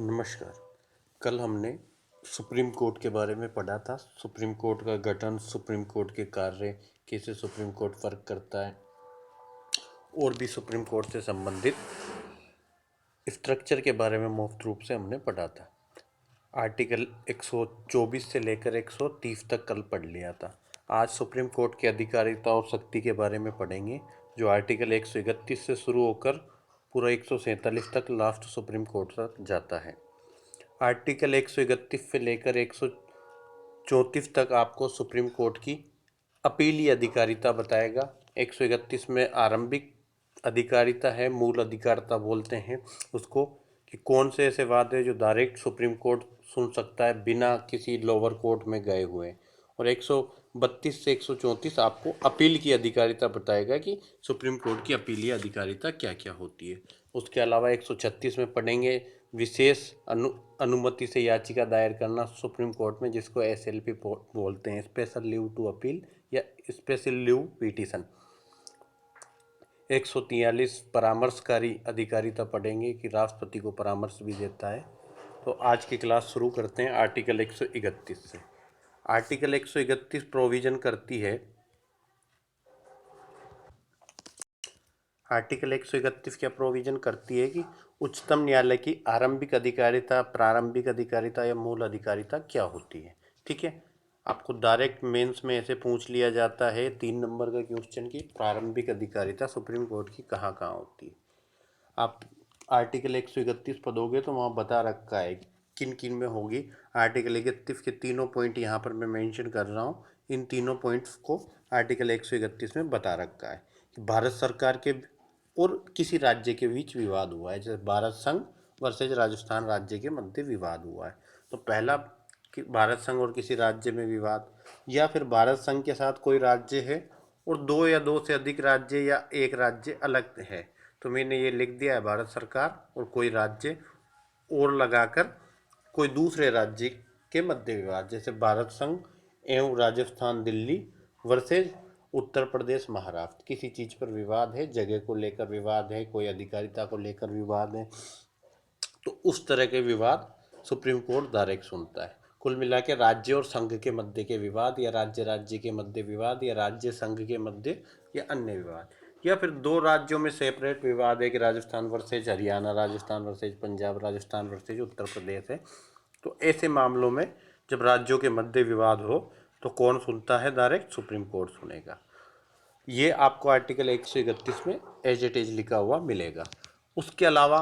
नमस्कार। कल हमने सुप्रीम कोर्ट के बारे में पढ़ा था। सुप्रीम कोर्ट का गठन, सुप्रीम कोर्ट के कार्य, कैसे सुप्रीम कोर्ट फर्क करता है और भी सुप्रीम कोर्ट से संबंधित स्ट्रक्चर के बारे में मुफ्त रूप से हमने पढ़ा था। आर्टिकल 124 से लेकर 130 तक कल पढ़ लिया था। आज सुप्रीम कोर्ट की अधिकारिता और शक्ति के बारे में पढ़ेंगे, जो आर्टिकल 131 से शुरू होकर पूरा 147 तक लास्ट सुप्रीम कोर्ट तक जाता है। आर्टिकल 131 से लेकर 134 तक आपको सुप्रीम कोर्ट की अपीली अधिकारिता बताएगा। 131 में आरंभिक अधिकारिता है, मूल अधिकारिता बोलते हैं उसको, कि कौन से ऐसे वाद है जो डायरेक्ट सुप्रीम कोर्ट सुन सकता है बिना किसी लोअर कोर्ट में गए हुए। और 132 से 134 आपको अपील की अधिकारिता बताएगा कि सुप्रीम कोर्ट की अपीलीय अधिकारिता क्या क्या होती है। उसके अलावा 136 में पढ़ेंगे विशेष अनुमति से याचिका दायर करना सुप्रीम कोर्ट में, जिसको SLP बोलते हैं, स्पेशल लीव टू अपील या स्पेशल लीव पिटीशन। 143 परामर्शकारी अधिकारिता पढ़ेंगे कि राष्ट्रपति को परामर्श भी देता है। तो आज की क्लास शुरू करते हैं आर्टिकल 131 से। आर्टिकल 131 प्रोविजन करती है, आर्टिकल 131 क्या प्रोविजन करती है कि उच्चतम न्यायालय की आरंभिक अधिकारिता, प्रारंभिक अधिकारिता या मूल अधिकारिता क्या होती है। ठीक है, आपको डायरेक्ट मेंस में ऐसे पूछ लिया जाता है 3 नंबर का क्वेश्चन की प्रारंभिक अधिकारिता सुप्रीम कोर्ट की कहाँ कहाँ होती है। आप आर्टिकल 131 पढ़ोगे तो वहाँ बता रखा है किन किन में होगी। आर्टिकल 31 के तीनों पॉइंट यहाँ पर मैं मेंशन कर रहा हूँ। इन तीनों पॉइंट्स को आर्टिकल 131 में बता रखा है कि भारत सरकार के और किसी राज्य के बीच विवाद हुआ है, जैसे भारत संघ वर्सेज राजस्थान राज्य के मध्य विवाद हुआ है। तो पहला कि भारत संघ और किसी राज्य में विवाद, या फिर भारत संघ के साथ कोई राज्य है और दो या दो से अधिक राज्य या एक राज्य अलग है। तो मैंने ये लिख दिया है भारत सरकार और कोई राज्य और लगाकर कोई दूसरे राज्य के मध्य विवाद, जैसे भारत संघ एवं राजस्थान दिल्ली वर्सेज उत्तर प्रदेश महाराष्ट्र, किसी चीज़ पर विवाद है, जगह को लेकर विवाद है, कोई अधिकारिता को लेकर विवाद है, तो उस तरह के विवाद सुप्रीम कोर्ट डायरेक्ट सुनता है। कुल मिला के राज्य और संघ के मध्य के विवाद, या राज्य राज्य के मध्य विवाद, या राज्य संघ के मध्य, या अन्य विवाद, या फिर दो राज्यों में सेपरेट विवाद है कि Rajasthan versus Haryana, Rajasthan versus Punjab, Rajasthan versus Uttar Pradesh है। तो ऐसे मामलों में जब राज्यों के मध्य विवाद हो तो कौन सुनता है? डायरेक्ट सुप्रीम कोर्ट सुनेगा। ये आपको आर्टिकल 131 में एज इट इज लिखा हुआ मिलेगा। उसके अलावा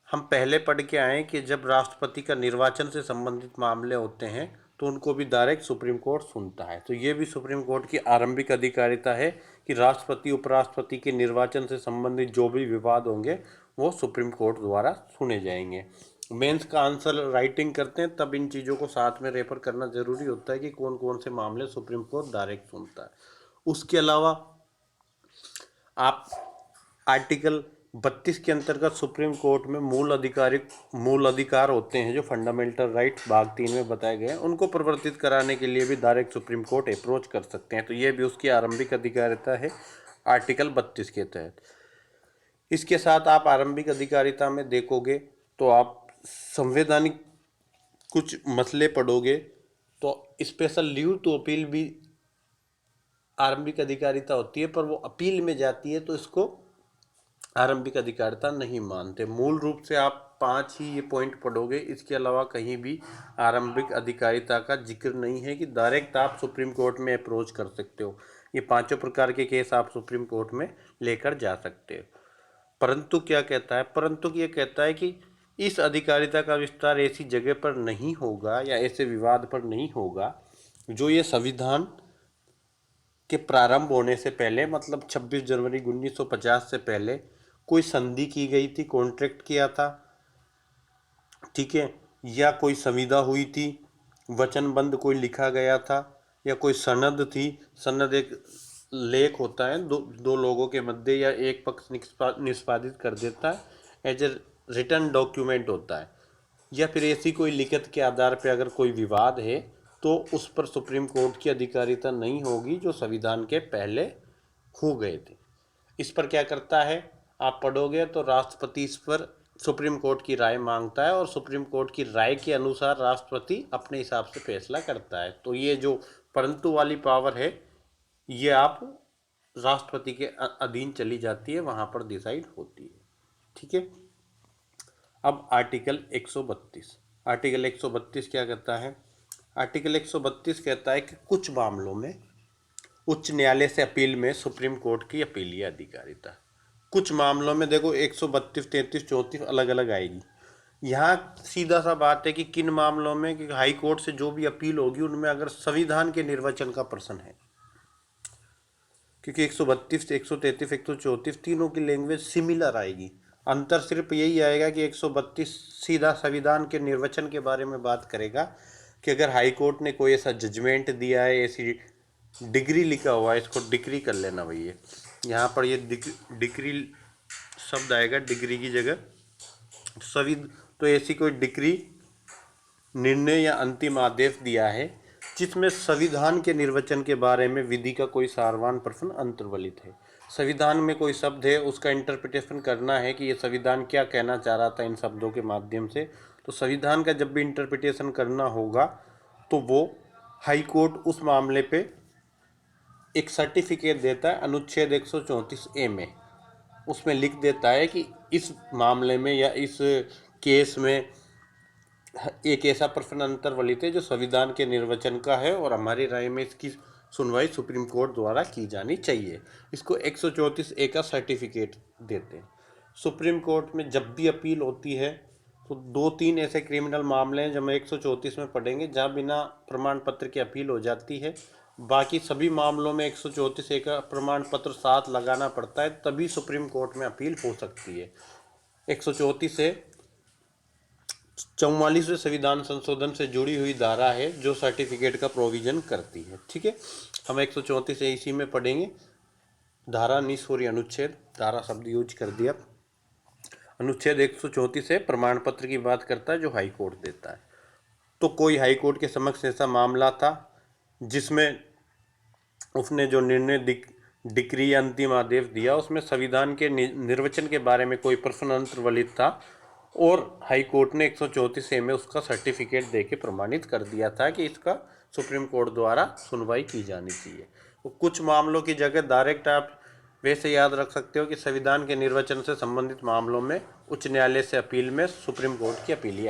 हम पहले पढ़ के आए कि जब राष्ट्रपति का निर्वाचन से संबंधित मामले होते हैं तो उनको भी डायरेक्ट सुप्रीम कोर्ट सुनता है। तो ये भी सुप्रीम कोर्ट की आरंभिक अधिकारिता है कि राष्ट्रपति उपराष्ट्रपति के निर्वाचन से संबंधित जो भी विवाद होंगे वो सुप्रीम कोर्ट द्वारा सुने जाएंगे। मेंस का आंसर राइटिंग करते हैं तब इन चीज़ों को साथ में रेफर करना जरूरी होता है कि कौन कौन से मामले सुप्रीम कोर्ट डायरेक्ट सुनता है। उसके अलावा आप आर्टिकल 32 के अंतर्गत सुप्रीम कोर्ट में मूल अधिकार होते हैं जो फंडामेंटल राइट्स भाग 3 में बताए गए हैं, उनको परिवर्तित कराने के लिए भी डायरेक्ट सुप्रीम कोर्ट अप्रोच कर सकते हैं। तो ये भी उसकी आरंभिक अधिकारिता है आर्टिकल 32 के तहत। इसके साथ आप आरंभिक अधिकारिता में देखोगे तो आप संवैधानिक कुछ मसले पढ़ोगे तो स्पेशल लीव टू अपील भी आरंभिक अधिकारिता होती है, पर वो अपील में जाती है तो इसको आरंभिक अधिकारिता नहीं मानते। मूल रूप से आप 5 ही ये पॉइंट पढ़ोगे, इसके अलावा कहीं भी आरंभिक अधिकारिता का जिक्र नहीं है कि डायरेक्ट आप सुप्रीम कोर्ट में अप्रोच कर सकते हो। ये 5 प्रकार के केस आप सुप्रीम कोर्ट में लेकर जा सकते हो। परंतु क्या कहता है? परंतु ये कहता है कि इस अधिकारिता का विस्तार ऐसी जगह पर नहीं होगा या ऐसे विवाद पर नहीं होगा जो ये संविधान के प्रारंभ होने से पहले, मतलब 26 जनवरी 1950 से पहले कोई संधि की गई थी, कॉन्ट्रैक्ट किया था, ठीक है, या कोई संविदा हुई थी, वचनबंध कोई लिखा गया था, या कोई सनद थी। सनद एक लेख होता है दो लोगों के मध्य, या एक पक्ष निष्पादित कर देता है, एज ए रिटर्न डॉक्यूमेंट होता है। या फिर ऐसी कोई लिखित के आधार पर अगर कोई विवाद है तो उस पर सुप्रीम कोर्ट की अधिकारिता नहीं होगी जो संविधान के पहले हो गए थे। इस पर क्या करता है आप पढ़ोगे तो राष्ट्रपति इस पर सुप्रीम कोर्ट की राय मांगता है और सुप्रीम कोर्ट की राय के अनुसार राष्ट्रपति अपने हिसाब से फैसला करता है। तो ये जो परंतु वाली पावर है ये आप राष्ट्रपति के अधीन चली जाती है, वहां पर डिसाइड होती है। ठीक है। अब आर्टिकल 132, आर्टिकल 132 क्या कहता है? आर्टिकल 132 कहता है कि कुछ मामलों में उच्च न्यायालय से अपील में सुप्रीम कोर्ट की अपीलीय अधिकारिता। कुछ मामलों में देखो 132, 33, 34 अलग अलग आएगी। यहाँ सीधा सा बात है कि किन मामलों में कि हाई कोर्ट से जो भी अपील होगी उनमें अगर संविधान के निर्वचन का प्रश्न है, क्योंकि 132, 133, 134 तीनों की लैंग्वेज सिमिलर आएगी। अंतर सिर्फ यही आएगा कि 132 सीधा संविधान के निर्वचन के बारे में बात करेगा कि अगर हाई कोर्ट ने कोई ऐसा जजमेंट दिया है, ऐसी डिग्री लिखा हुआ है, इसको डिग्री कर लेना भैया। यहाँ पर ये डिग्री शब्द आएगा, डिग्री की जगह तो ऐसी कोई डिग्री, निर्णय या अंतिम आदेश दिया है जिसमें संविधान के निर्वचन के बारे में विधि का कोई सारवान प्रश्न अंतर्वलित है। संविधान में कोई शब्द है, उसका इंटरप्रिटेशन करना है कि ये संविधान क्या कहना चाह रहा था इन शब्दों के माध्यम से। तो संविधान का जब भी इंटरप्रिटेशन करना होगा तो वो हाई कोर्ट उस मामले पे एक सर्टिफिकेट देता है। अनुच्छेद 134A में उसमें लिख देता है कि इस मामले में या इस केस में एक ऐसा प्रश्न अंतर्वलित है जो संविधान के निर्वचन का है और हमारी राय में इसकी सुनवाई सुप्रीम कोर्ट द्वारा की जानी चाहिए। इसको 134A का सर्टिफिकेट देते हैं। सुप्रीम कोर्ट में जब भी अपील होती है तो 2-3 ऐसे क्रिमिनल मामले हैं जो हम 134 में पढ़ेंगे जहाँ बिना प्रमाण पत्र की अपील हो जाती है। बाकी सभी मामलों में 134A का प्रमाण पत्र साथ लगाना पड़ता है, तभी सुप्रीम कोर्ट में अपील हो सकती है। 134 से 44वें संविधान संशोधन से जुड़ी हुई धारा है जो सर्टिफिकेट का प्रोविजन करती है। ठीक है, हम 134 से इसी में पढ़ेंगे। धारा नहीं, सॉरी, अनुच्छेद, धारा शब्द यूज कर दिया। अनुच्छेद 134 से प्रमाण पत्र की बात करता है जो हाई कोर्ट देता है। तो कोई हाई कोर्ट के समक्ष ऐसा मामला था जिसमें उसने जो निर्णय डिक्री या अंतिम आदेश दिया उसमें संविधान के निर्वचन के बारे में कोई प्रश्न अंतर्वलित था और हाई कोर्ट ने 134A में उसका सर्टिफिकेट देके प्रमाणित कर दिया था कि इसका सुप्रीम कोर्ट द्वारा सुनवाई की जानी चाहिए। तो कुछ मामलों की जगह डायरेक्ट आप वैसे याद रख सकते हो कि संविधान के निर्वचन से संबंधित मामलों में उच्च न्यायालय से अपील में सुप्रीम कोर्ट की अपीलीय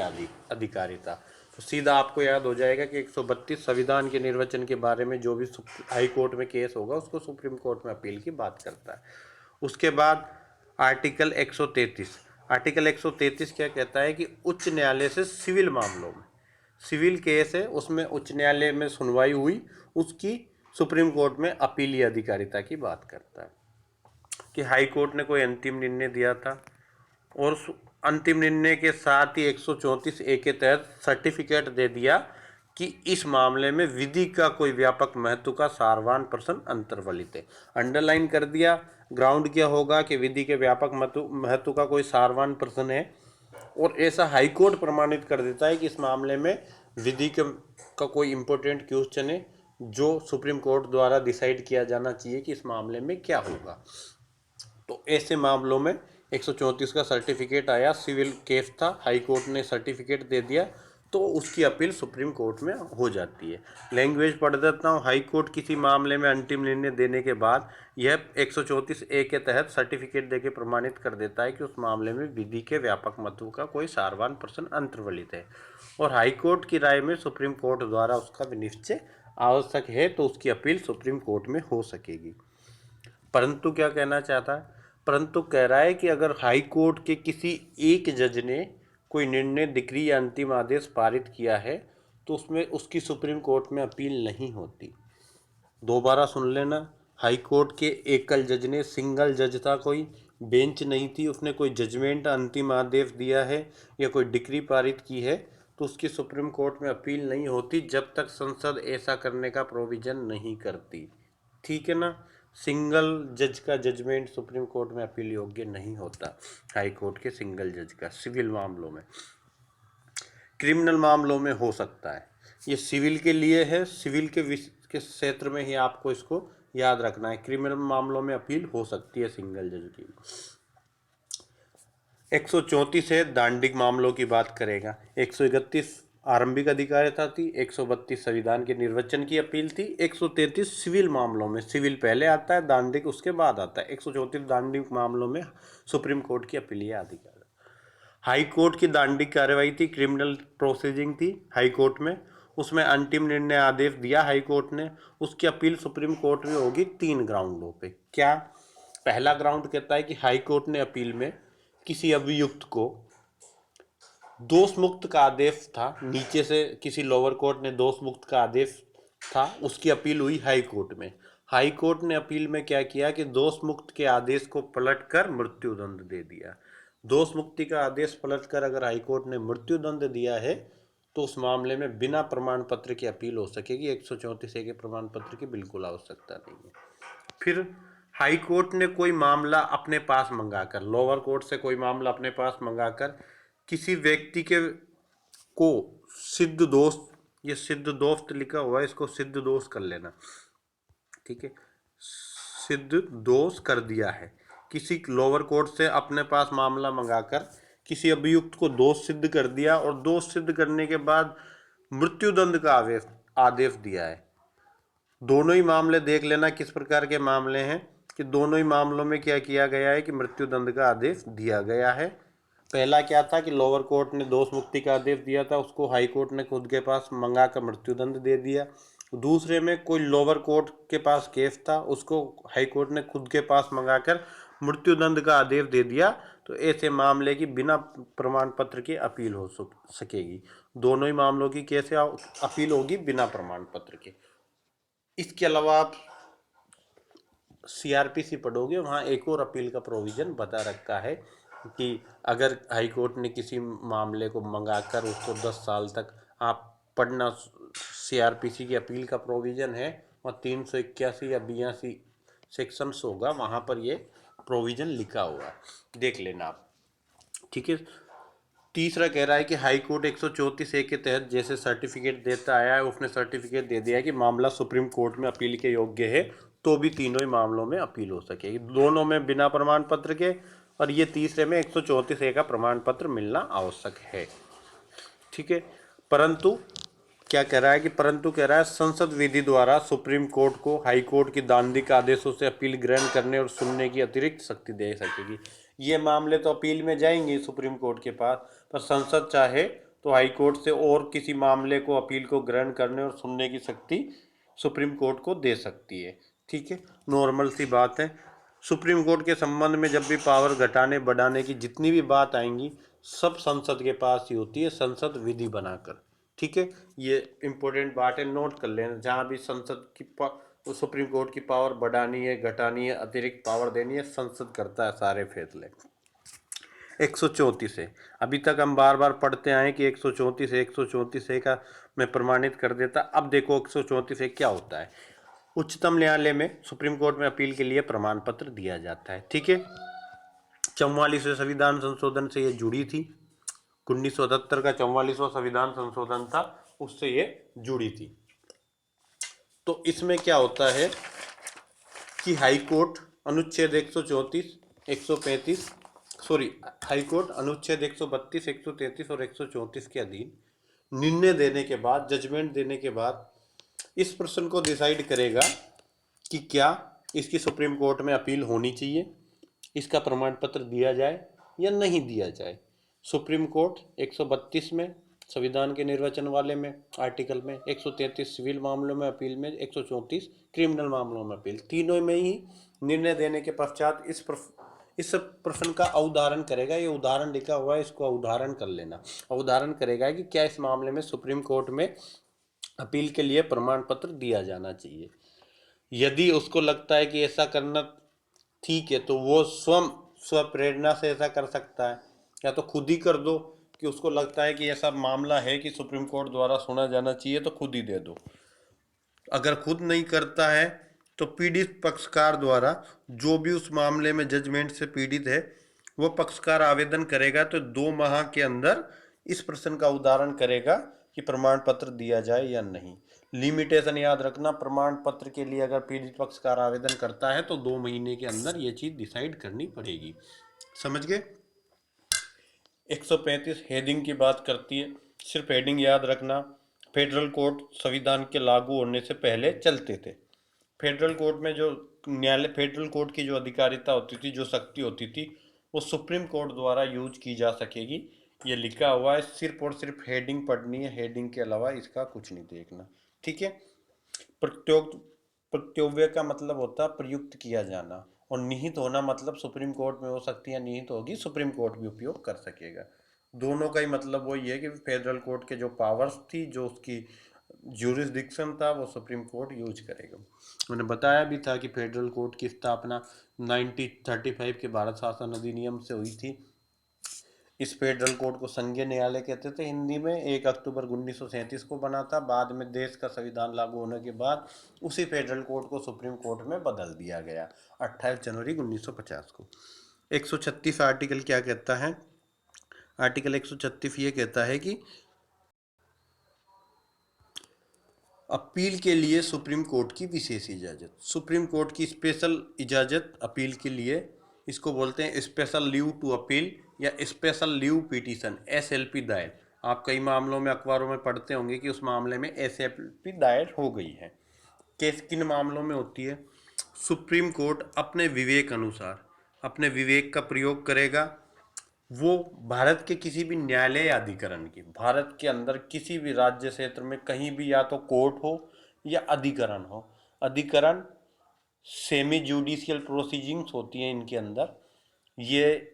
अधिकारिता। तो सीधा आपको याद हो जाएगा कि 132 संविधान के निर्वचन के बारे में जो भी हाई कोर्ट में केस होगा उसको सुप्रीम कोर्ट में अपील की बात करता है। उसके बाद आर्टिकल 133, आर्टिकल 133 क्या कहता है कि उच्च न्यायालय से सिविल मामलों में, सिविल केस है उसमें उच्च न्यायालय में सुनवाई हुई, उसकी सुप्रीम कोर्ट में अपीलीय अधिकारिता की बात करता है कि हाई कोर्ट ने कोई अंतिम निर्णय दिया था और अंतिम निर्णय के साथ ही 134A के तहत सर्टिफिकेट दे दिया कि इस मामले में विधि का कोई व्यापक महत्व का सारवान प्रश्न अंतर्वलित है। अंडरलाइन कर दिया, ग्राउंड क्या होगा कि विधि के व्यापक महत्व का कोई सारवान प्रश्न है और ऐसा हाई कोर्ट प्रमाणित कर देता है कि इस मामले में विधि का कोई इंपॉर्टेंट क्वेश्चन है जो सुप्रीम कोर्ट द्वारा डिसाइड किया जाना चाहिए कि इस मामले में क्या होगा। तो ऐसे मामलों में 134 का सर्टिफिकेट आया, सिविल केस था, हाई कोर्ट ने सर्टिफिकेट दे दिया तो उसकी अपील सुप्रीम कोर्ट में हो जाती है। लैंग्वेज पढ़ देता हूँ। हाई कोर्ट किसी मामले में अंतिम निर्णय देने के बाद यह 134A के तहत सर्टिफिकेट देके प्रमाणित कर देता है कि उस मामले में विधि के व्यापक महत्व का कोई सारवान प्रश्न अंतर्वलित है और हाई कोर्ट की राय में सुप्रीम कोर्ट द्वारा उसका विनिश्चय आवश्यक है तो उसकी अपील सुप्रीम कोर्ट में हो सकेगी। परंतु क्या कहना चाहता है? परंतु कह रहा है कि अगर हाई कोर्ट के किसी एक जज ने कोई निर्णय, डिक्री या अंतिम आदेश पारित किया है तो उसमें उसकी सुप्रीम कोर्ट में अपील नहीं होती। दोबारा सुन लेना, हाई कोर्ट के एकल जज ने, सिंगल जज था, कोई बेंच नहीं थी, उसने कोई जजमेंट, अंतिम आदेश दिया है या कोई डिक्री पारित की है तो उसकी सुप्रीम कोर्ट में अपील नहीं होती जब तक संसद ऐसा करने का प्रोविजन नहीं करती। ठीक है ना? सिंगल जज का जजमेंट सुप्रीम कोर्ट में अपील योग्य नहीं होता, हाई कोर्ट के सिंगल जज का। सिविल मामलों में, क्रिमिनल मामलों में हो सकता है। ये सिविल के लिए है, सिविल के क्षेत्र में ही आपको इसको याद रखना है। क्रिमिनल मामलों में अपील हो सकती है सिंगल जज की। 134 है दांडिक मामलों की बात करेगा। 131 आरंभिक अधिकारिता थी। 132 संविधान के निर्वचन की अपील थी। 133 सिविल मामलों में, सिविल पहले आता है, दांडिक उसके बाद आता है। 134 दांडिक मामलों में सुप्रीम कोर्ट की अपील या अधिकार। हाई कोर्ट की दांडिक कार्यवाही थी, क्रिमिनल प्रोसीजिंग थी हाई कोर्ट में, उसमें अंतिम निर्णय आदेश दिया हाई कोर्ट ने। उसकी अपील सुप्रीम कोर्ट में होगी 3 ग्राउंडों पे। क्या? पहला ग्राउंड कहता है कि हाई कोर्ट ने अपील में किसी अभियुक्त को दोष मुक्त का आदेश था, नीचे से किसी लोअर कोर्ट ने दोष मुक्त का आदेश था, उसकी अपील हुई हाई कोर्ट में। हाई कोर्ट ने अपील में क्या किया कि दोष मुक्त के आदेश को पलटकर मृत्युदंड दे दिया। दोष मुक्ति का आदेश पलटकर अगर हाई कोर्ट ने मृत्युदंड दिया है तो उस मामले में बिना प्रमाण पत्र की अपील हो सकेगी। 134 के प्रमाण पत्र की बिल्कुल आवश्यकता नहीं है। फिर हाई कोर्ट ने कोई मामला अपने पास मंगाकर, लोअर कोर्ट से कोई मामला अपने पास मंगाकर किसी व्यक्ति के को सिद्ध दोष, ये सिद्ध दोष लिखा हुआ है, इसको सिद्ध दोष कर लेना, ठीक है, सिद्ध दोष कर दिया है। किसी लोअर कोर्ट से अपने पास मामला मंगाकर किसी अभियुक्त को दोष सिद्ध कर दिया और दोष सिद्ध करने के बाद मृत्युदंड का आदेश दिया है। दोनों ही मामले देख लेना किस प्रकार के मामले हैं, कि दोनों ही मामलों में क्या किया गया है कि मृत्युदंड का आदेश दिया गया है। पहला क्या था कि लोअर कोर्ट ने दोष मुक्ति का आदेश दिया था, उसको हाई कोर्ट ने खुद के पास मंगा कर मृत्युदंड दे दिया। दूसरे में कोई लोअर कोर्ट के पास केस था, उसको हाई कोर्ट ने खुद के पास मंगाकर मृत्युदंड का आदेश दे दिया। तो ऐसे मामले की बिना प्रमाण पत्र के अपील हो सकेगी। दोनों ही मामलों की कैसे अपील होगी? बिना प्रमाण पत्र के। इसके अलावा आप सीआरपीसी पढ़ोगे, वहाँ एक और अपील का प्रोविज़न बता रखा है कि अगर हाई कोर्ट ने किसी मामले को मंगाकर उसको 10 साल तक, आप पढ़ना, सीआरपीसी की अपील का प्रोविज़न है और 381 या 82 सेक्शंस होगा, वहाँ पर ये प्रोविज़न लिखा हुआ है, देख लेना आप, ठीक है। तीसरा कह रहा है कि हाई कोर्ट 134A के तहत जैसे सर्टिफिकेट देता आया है, उसने सर्टिफिकेट दे दिया है कि मामला सुप्रीम कोर्ट में अपील के योग्य है, तो भी तीनों ही मामलों में अपील हो सकेगी, दोनों में बिना प्रमाण पत्र के, और ये तीसरे में 134A का प्रमाण पत्र मिलना आवश्यक है, ठीक है। परंतु क्या कह रहा है कि परंतु कह रहा है संसद विधि द्वारा सुप्रीम कोर्ट को हाई कोर्ट की दांडिक आदेशों से अपील ग्रहण करने और सुनने की अतिरिक्त शक्ति दे सकेगी। ये मामले तो अपील में जाएंगे सुप्रीम कोर्ट के पास, पर संसद चाहे तो हाई कोर्ट से और किसी मामले को अपील को ग्रहण करने और सुनने की शक्ति सुप्रीम कोर्ट को दे सकती है, ठीक है, नॉर्मल सी बात है। सुप्रीम कोर्ट के संबंध में जब भी पावर घटाने बढ़ाने की जितनी भी बात आएंगी, सब संसद के पास ही होती है, संसद विधि बनाकर, ठीक है। ये इंपॉर्टेंट बात है, नोट कर लेना। जहाँ भी संसद की सुप्रीम कोर्ट की पावर बढ़ानी है, घटानी है, अतिरिक्त पावर देनी है, संसद करता है सारे फैसले। 134 है, अभी तक हम बार बार पढ़ते आए कि 134 का मैं प्रमाणित कर देता। अब देखो 134 क्या होता है। उच्चतम न्यायालय में सुप्रीम कोर्ट में अपील के लिए प्रमाण पत्र दिया जाता है, ठीक है। 44वें संविधान संशोधन से ये जुड़ी थी। 1978 का 44वां संविधान संशोधन था, उससे ये जुड़ी थी। तो इसमें क्या होता है कि हाई कोर्ट अनुच्छेद 134, 135, सॉरी, हाई कोर्ट अनुच्छेद 132, 133 और 134 के अधीन निर्णय देने के बाद, जजमेंट देने के बाद इस प्रश्न को डिसाइड करेगा कि क्या इसकी सुप्रीम कोर्ट में अपील होनी चाहिए, इसका प्रमाण पत्र दिया जाए या नहीं दिया जाए। सुप्रीम कोर्ट 132 में संविधान के निर्वचन वाले में आर्टिकल में, 133 सिविल मामलों में अपील में, 134 क्रिमिनल मामलों में अपील, तीनों में ही निर्णय देने के पश्चात इस प्रश्न का अवधारण करेगा। ये उदाहरण लिखा हुआ है, इसको उदाहरण कर लेना। अवधारण करेगा कि क्या इस मामले में सुप्रीम कोर्ट में अपील के लिए प्रमाण पत्र दिया जाना चाहिए। यदि उसको लगता है कि ऐसा करना ठीक है, तो वो स्वप्रेरणा से ऐसा कर सकता है, या तो खुद ही कर दो कि उसको लगता है कि ऐसा मामला है कि सुप्रीम कोर्ट द्वारा सुना जाना चाहिए, तो खुद ही दे दो। अगर खुद नहीं करता है तो पीड़ित पक्षकार द्वारा, जो भी उस मामले में जजमेंट से पीड़ित है, वो पक्षकार आवेदन करेगा, तो 2 माह के अंदर इस प्रश्न का उदाहरण करेगा कि प्रमाण पत्र दिया जाए या नहीं। लिमिटेशन याद रखना, प्रमाण पत्र के लिए अगर पीड़ित पक्षकार आवेदन करता है तो 2 महीने के अंदर ये चीज़ डिसाइड करनी पड़ेगी, समझ गए। 135 हेडिंग की बात करती है, सिर्फ हेडिंग याद रखना। फेडरल कोर्ट संविधान के लागू होने से पहले चलते थे। फेडरल कोर्ट में जो न्यायालय, फेडरल कोर्ट की जो अधिकारिता होती थी, जो शक्ति होती थी, वो सुप्रीम कोर्ट द्वारा यूज की जा सकेगी। ये लिखा हुआ है, सिर्फ और सिर्फ हेडिंग पढ़नी है, हेडिंग के अलावा इसका कुछ नहीं देखना। ठीक है। प्रत्योग प्रत्योव्य का मतलब होता है प्रयुक्त किया जाना, और निहित होना मतलब सुप्रीम कोर्ट में वो शक्तियां निहित होगी, सुप्रीम कोर्ट भी उपयोग कर सकेगा। दोनों का ही मतलब वही है कि फेडरल कोर्ट के जो पावर्स थी, जो उसकी ज्यूरिसडिक्शन था, वो सुप्रीम कोर्ट यूज करेगा। मैंने बताया भी था कि फेडरल कोर्ट की स्थापना 1935 के भारत शासन अधिनियम से हुई थी। इस फेडरल कोर्ट को संघीय न्यायालय कहते थे हिंदी में। 1 अक्टूबर 1937 को बना था। बाद में देश का संविधान लागू होने के बाद उसी फेडरल कोर्ट को सुप्रीम कोर्ट में बदल दिया गया 28 जनवरी 1950 को। 136 आर्टिकल क्या कहता है? आर्टिकल 136 ये कहता है कि अपील के लिए सुप्रीम कोर्ट की विशेष इजाज़त, सुप्रीम कोर्ट की स्पेशल इजाज़त अपील के लिए, इसको बोलते हैं स्पेशल लीव टू अपील या स्पेशल लीव पिटीशन, SLP दायर। आप कई मामलों में अखबारों में पढ़ते होंगे कि उस मामले में SLP दायर हो गई है। केस किन मामलों में होती है? सुप्रीम कोर्ट अपने विवेक अनुसार, अपने विवेक का प्रयोग करेगा। वो भारत के किसी भी न्यायालय या अधिकरण की, भारत के अंदर किसी भी राज्य क्षेत्र में कहीं भी या तो कोर्ट हो या अधिकरण हो, अधिकरण सेमी जुडिशियल प्रोसीजिंग्स होती हैं इनके अंदर, ये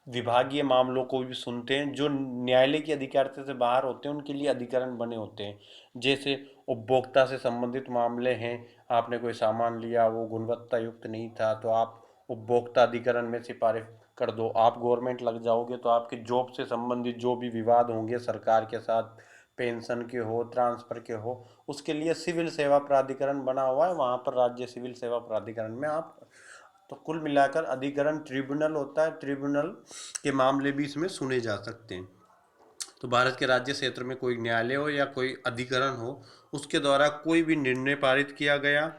विभागीय मामलों को भी सुनते हैं। जो न्यायालय की अधिकारिता से बाहर होते हैं उनके लिए अधिकरण बने होते हैं। जैसे उपभोक्ता से संबंधित मामले हैं, आपने कोई सामान लिया, वो गुणवत्ता युक्त नहीं था, तो आप उपभोक्ता अधिकरण में सिफारिश कर दो। आप गवर्नमेंट लग जाओगे तो आपके जॉब से संबंधित जो भी विवाद होंगे सरकार के साथ, पेंशन के हो, ट्रांसफर के हो, उसके लिए सिविल सेवा प्राधिकरण बना हुआ है। वहाँ पर राज्य सिविल सेवा प्राधिकरण में आप, तो कुल मिलाकर अधिकरण ट्रिब्यूनल होता है, ट्रिब्यूनल के मामले भी इसमें सुने जा सकते हैं। तो भारत के राज्य क्षेत्र में कोई न्यायालय हो या कोई अधिकरण हो, उसके द्वारा कोई भी निर्णय पारित किया गया,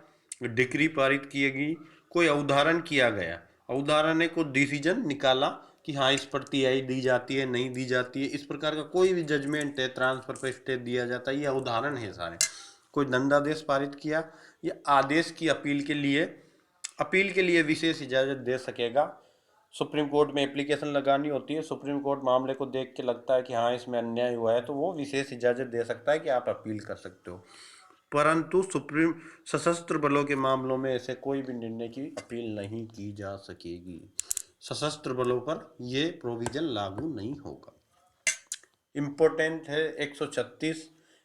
डिक्री पारित की गई, कोई अवधारण किया गया, अवधारण ने को डिसीजन निकाला कि हाँ इस पर तिहाई दी जाती है, नहीं दी जाती है, इस प्रकार का कोई भी जजमेंट है, ट्रांसफर पर स्टे दिया जाता है, ये अवधारण है सारे। कोई दंडादेश पारित किया, या आदेश की अपील के लिए विशेष इजाजत दे सकेगा। सुप्रीम कोर्ट में एप्लीकेशन लगानी होती है, सुप्रीम कोर्ट मामले को देख के लगता है कि हाँ इसमें अन्याय हुआ है, तो वो विशेष इजाजत दे सकता है कि आप अपील कर सकते हो। परंतु सुप्रीम सशस्त्र बलों के मामलों में ऐसे कोई भी निर्णय की अपील नहीं की जा सकेगी। सशस्त्र बलों पर ये प्रोविजन लागू नहीं होगा। इम्पोर्टेंट है 136,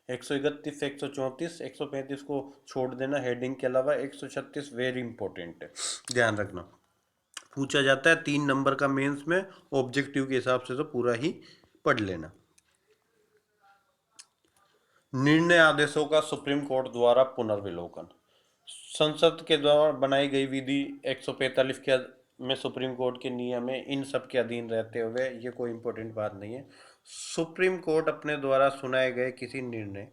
131, 134, 135 को छोड़ देना हेडिंग के अलावा। 136 वेरी इंपॉर्टेंट है, ध्यान रखना। पूछा जाता है 3 नंबर का मेंस में, ऑब्जेक्टिव के हिसाब से तो पूरा ही पढ़ लेना। निर्णय आदेशों का सुप्रीम कोर्ट द्वारा पुनर्विलोकन, संसद के द्वारा बनाई गई विधि 145 के में सुप्रीम कोर्ट के नियम है, इन सब के अधीन रहते हुए ये कोई इंपॉर्टेंट बात नहीं है। सुप्रीम कोर्ट अपने द्वारा सुनाए गए किसी निर्णय,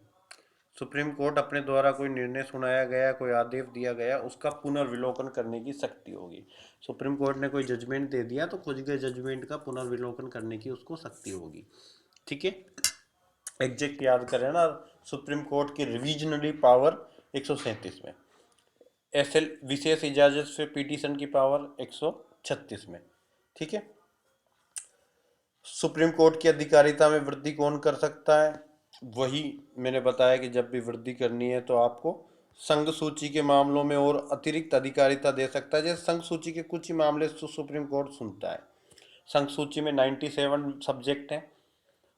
सुप्रीम कोर्ट अपने द्वारा कोई निर्णय सुनाया गया, कोई आदेश दिया गया, उसका पुनर्विलोकन करने की शक्ति होगी। सुप्रीम कोर्ट ने कोई जजमेंट दे दिया तो खुद के जजमेंट का पुनर्विलोकन करने की उसको शक्ति होगी। ठीक है, एग्जैक्ट याद करें ना, सुप्रीम कोर्ट की रिविजनरी पावर 137 में, एसएल विशेष इजाजत से पिटीशन की पावर 136 में। ठीक है। सुप्रीम कोर्ट की अधिकारिता में वृद्धि कौन कर सकता है? वही मैंने बताया कि जब भी वृद्धि करनी है तो आपको संघ सूची के मामलों में और अतिरिक्त अधिकारिता दे सकता है। जैसे संघ सूची के कुछ ही मामले सुप्रीम कोर्ट सुनता है। संघ सूची में 97 सब्जेक्ट हैं,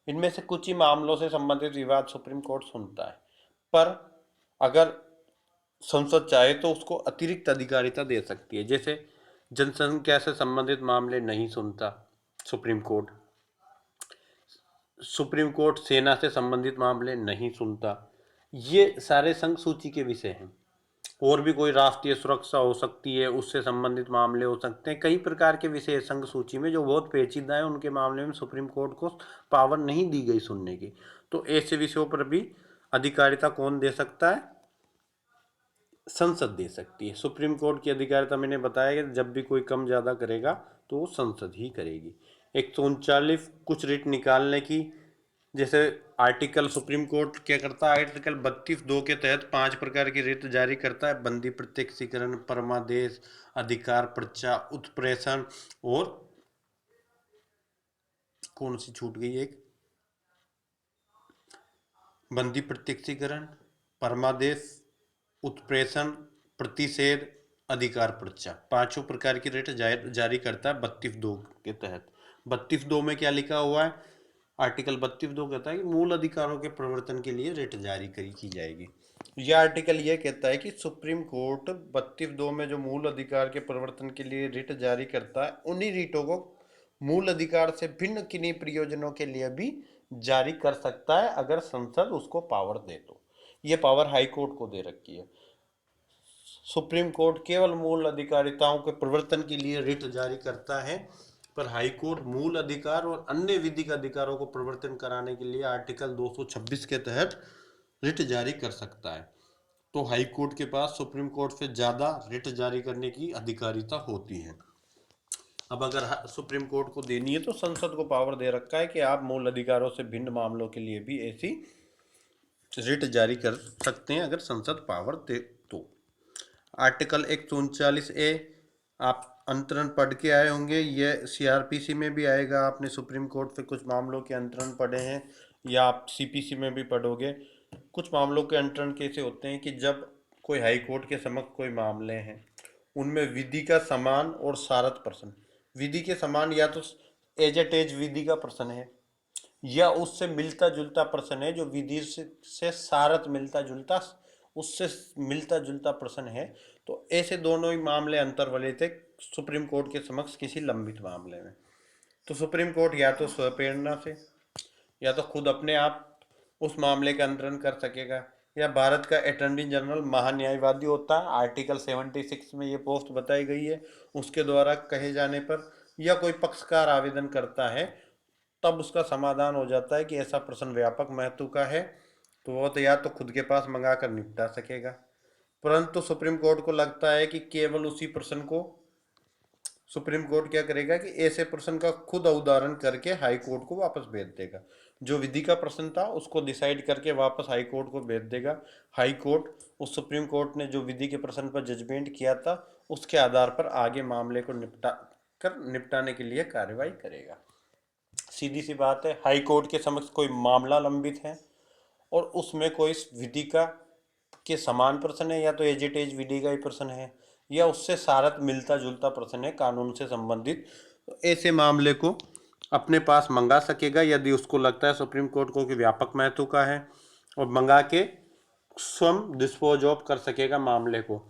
इनमें से कुछ ही मामलों से संबंधित विवाद सुप्रीम कोर्ट सुनता है। पर अगर संसद चाहे तो उसको अतिरिक्त अधिकारिता दे सकती है। जैसे जनसंख्या से संबंधित मामले नहीं सुनता सुप्रीम कोर्ट, सुप्रीम कोर्ट सेना से संबंधित मामले नहीं सुनता। ये सारे संघ सूची के विषय हैं। और भी कोई राष्ट्रीय सुरक्षा हो सकती है, उससे संबंधित मामले हो सकते हैं, कई प्रकार के विषय संघ सूची में जो बहुत पेचीदा है, उनके मामले में सुप्रीम कोर्ट को पावर नहीं दी गई सुनने की। तो ऐसे विषयों पर भी अधिकारिता कौन दे सकता है? संसद दे सकती है। सुप्रीम कोर्ट की अधिकारिता मैंने बताया कि जब भी कोई कम ज़्यादा करेगा तो वो संसद ही करेगी। 139 कुछ रिट निकालने की, जैसे आर्टिकल सुप्रीम कोर्ट क्या करता है, आर्टिकल 32(2) के तहत 5 प्रकार की रिट जारी करता है: बंदी प्रत्यक्षीकरण, परमादेश, अधिकार पर्चा, उत्प्रेषण और कौन सी छूट गई एक, बंदी प्रत्यक्षीकरण, परमादेश, उत्प्रेषण, प्रतिषेध, अधिकार पर्चा। पांचों प्रकार की रिट जारी करता है 32(2) के तहत। 32(2) में क्या लिखा हुआ है? आर्टिकल 32(2) कहता है कि मूल अधिकारों के प्रवर्तन के लिए रिट जारी की जाएगी। यह आर्टिकल यह कहता है कि सुप्रीम कोर्ट 32(2) में जो मूल अधिकार के प्रवर्तन के लिए रिट जारी करता है, उन्हीं रिटों को मूल अधिकार से भिन्न किन्हीं प्रयोजनों के लिए भी जारी कर सकता है, अगर संसद उसको पावर दे तो। ये पावर हाई कोर्ट को दे रखी है। सुप्रीम कोर्ट केवल मूल अधिकारिताओं के प्रवर्तन के लिए रिट जारी करता है, पर हाई कोर्ट मूल अधिकार और अन्य विधिक अधिकारों को प्रवर्तन कराने के लिए आर्टिकल 226 के तहत रिट जारी कर सकता है। तो हाई कोर्ट के पास सुप्रीम कोर्ट से ज्यादा रिट जारी करने की अधिकारिता होती है। अब अगर सुप्रीम कोर्ट को देनी है तो संसद को पावर दे रखा है कि आप मूल अधिकारों से भिन्न मामलों के लिए भी ऐसी रिट जारी कर सकते हैं, अगर संसद पावर दे तो। आर्टिकल 139A आप अंतरण पढ़ के आए होंगे, ये CRPC में भी आएगा। आपने सुप्रीम कोर्ट से कुछ मामलों के अंतरण पढ़े हैं, या आप CPC में भी पढ़ोगे। कुछ मामलों के अंतरण कैसे होते हैं कि जब कोई हाई कोर्ट के समक्ष कोई मामले हैं, उनमें विधि का समान और सारथ प्रश्न, विधि के समान या तो एज एज विधि का प्रश्न है, या उससे मिलता जुलता प्रश्न है जो विधि से सारथ मिलता जुलता, उससे मिलता जुलता प्रश्न है, तो ऐसे दोनों ही मामले अंतर वाले थे सुप्रीम कोर्ट के समक्ष किसी लंबित मामले में। तो सुप्रीम कोर्ट या तो स्वप्रेरणा से या तो खुद अपने आप उस मामले का अंतरण कर सकेगा, या भारत का अटॉर्नी जनरल महान्यायवादी होता है, आर्टिकल 76 में ये पोस्ट बताई गई है, उसके द्वारा कहे जाने पर, या कोई पक्षकार आवेदन करता है, तब उसका समाधान हो जाता है कि ऐसा प्रश्न व्यापक महत्व का है, तो वो तो या तो खुद के पास मंगा कर निपटा सकेगा। परंतु सुप्रीम कोर्ट को लगता है कि केवल उसी प्रश्न को सुप्रीम कोर्ट क्या करेगा कि ऐसे प्रश्न का खुद उदाहरण करके हाई कोर्ट को वापस भेज देगा। जो विधि का प्रश्न था उसको डिसाइड करके वापस हाई कोर्ट को भेज देगा। हाई कोर्ट उस सुप्रीम कोर्ट ने जो विधि के प्रश्न पर जजमेंट किया था, उसके आधार पर आगे मामले को निपटाने के लिए कार्रवाई करेगा। सीधी सी बात है, हाई कोर्ट के समक्ष कोई मामला लंबित है और उसमें कोई विधि का के समान प्रश्न है, या तो एज इट एज विधि का ही प्रश्न है, या उससे सारथ मिलता जुलता प्रश्न है कानून से संबंधित, तो ऐसे मामले को अपने पास मंगा सकेगा यदि उसको लगता है सुप्रीम कोर्ट को कि व्यापक महत्व का है, और मंगा के स्वयं डिस्पोज ऑफ कर सकेगा मामले को,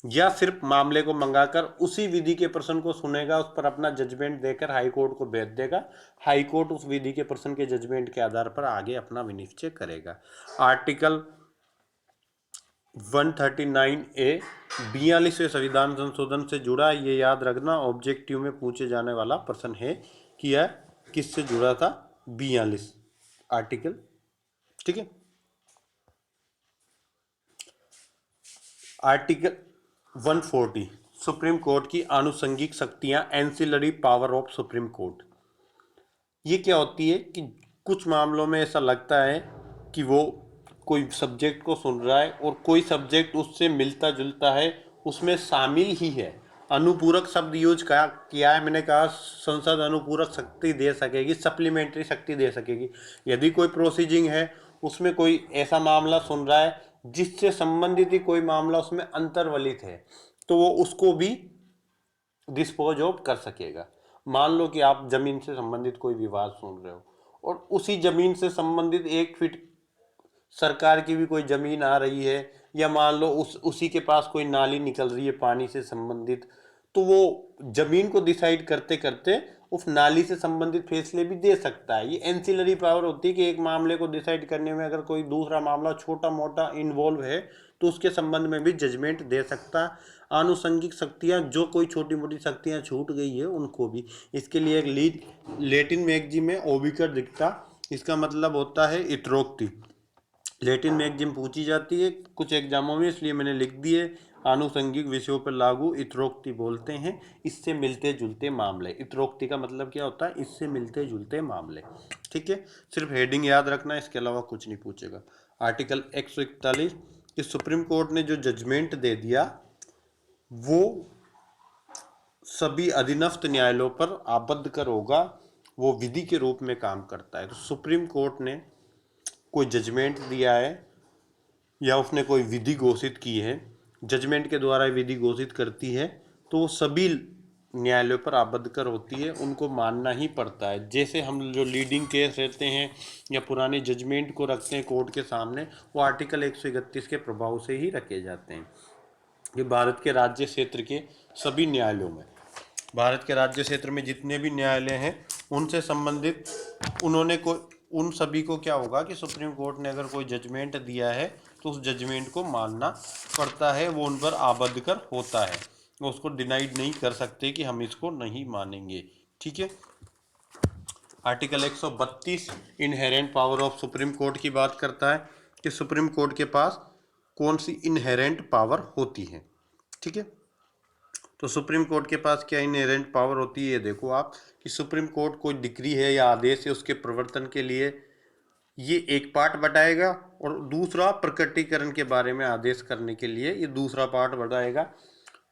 या सिर्फ मामले को मंगाकर उसी विधि के प्रश्न को सुनेगा, उस पर अपना जजमेंट देकर हाई कोर्ट को भेज देगा। हाई कोर्ट उस विधि के प्रश्न के जजमेंट के आधार पर आगे अपना विनिश्चय करेगा। आर्टिकल 139A 42वें संविधान संशोधन से जुड़ा, ये याद रखना ऑब्जेक्टिव में पूछे जाने वाला प्रश्न है कि यह किससे जुड़ा था, 42 आर्टिकल। ठीक है। आर्टिकल 140 सुप्रीम कोर्ट की आनुषंगिक शक्तियां, ancillary power of supreme court. ये क्या होती है कि कुछ मामलों में ऐसा लगता है कि वो कोई सब्जेक्ट को सुन रहा है और कोई सब्जेक्ट उससे मिलता जुलता है, उसमें शामिल ही है। अनुपूरक शब्द यूज किया है, मैंने कहा संसद अनुपूरक शक्ति दे सकेगी, सप्लीमेंट्री शक्ति दे सकेगी। यदि कोई प्रोसीजिंग है, उसमें कोई ऐसा मामला सुन रहा है जिससे संबंधित ही कोई मामला उसमें अंतर्वलित है, तो वो उसको भी डिस्पोज ऑफ कर सकेगा। मान लो कि आप जमीन से संबंधित कोई विवाद सुन रहे हो, और उसी जमीन से संबंधित 1 फीट सरकार की भी कोई जमीन आ रही है, या मान लो उसी के पास कोई नाली निकल रही है पानी से संबंधित, तो वो जमीन को डिसाइड करते करते उस नाली से संबंधित फैसले भी दे सकता है। ये एंसिलरी पावर होती है कि एक मामले को डिसाइड करने में अगर कोई दूसरा मामला छोटा मोटा इन्वॉल्व है तो उसके संबंध में भी जजमेंट दे सकता है। आनुषंगिक शक्तियां, जो कोई छोटी मोटी शक्तियां छूट गई है उनको भी। इसके लिए एक लैटिन मैगजीन में ओबिकर दिखता, इसका मतलब होता है इत्रोक्ति। लैटिन मैगजीन पूछी जाती है कुछ एग्जामों में, इसलिए मैंने लिख दी है। आनुषंगिक विषयों पर लागू इतरोक्ति बोलते हैं। इससे मिलते जुलते मामले, इतरोक्ति का मतलब क्या होता है, इससे मिलते जुलते मामले। ठीक है, सिर्फ हेडिंग याद रखना, इसके अलावा कुछ नहीं पूछेगा। आर्टिकल 141 कि सुप्रीम कोर्ट ने जो जजमेंट दे दिया वो सभी अधीनस्थ न्यायालयों पर आबद्ध कर होगा, वो विधि के रूप में काम करता है। तो सुप्रीम कोर्ट ने कोई जजमेंट दिया है या उसने कोई विधि घोषित की है, जजमेंट के द्वारा विधि घोषित करती है, तो वो सभी न्यायालयों पर आबद्ध कर होती है, उनको मानना ही पड़ता है। जैसे हम जो लीडिंग केस रहते हैं या पुराने जजमेंट को रखते हैं कोर्ट के सामने, वो आर्टिकल 131 के प्रभाव से ही रखे जाते हैं। ये भारत के राज्य क्षेत्र के सभी न्यायालयों में, भारत के राज्य क्षेत्र में जितने भी न्यायालय हैं उनसे संबंधित उन्होंने कोई, उन सभी को क्या होगा कि सुप्रीम कोर्ट ने अगर कोई जजमेंट दिया है तो उस जजमेंट को मानना पड़ता है, वो उन पर आबद्ध कर होता है, वो उसको डिनाइड नहीं कर सकते कि हम इसको नहीं मानेंगे। ठीक है, article 132 inherent power of supreme court की बात करता है कि सुप्रीम कोर्ट के पास कौन सी इनहेरेंट पावर होती है। ठीक है, तो सुप्रीम कोर्ट के पास क्या इनहेरेंट पावर होती है, देखो आप कि सुप्रीम कोर्ट कोई डिक्री है या आदेश है उसके प्रवर्तन के लिए ये एक पार्ट बताएगा, और दूसरा प्रकटीकरण के बारे में आदेश करने के लिए ये दूसरा पार्ट बताएगा।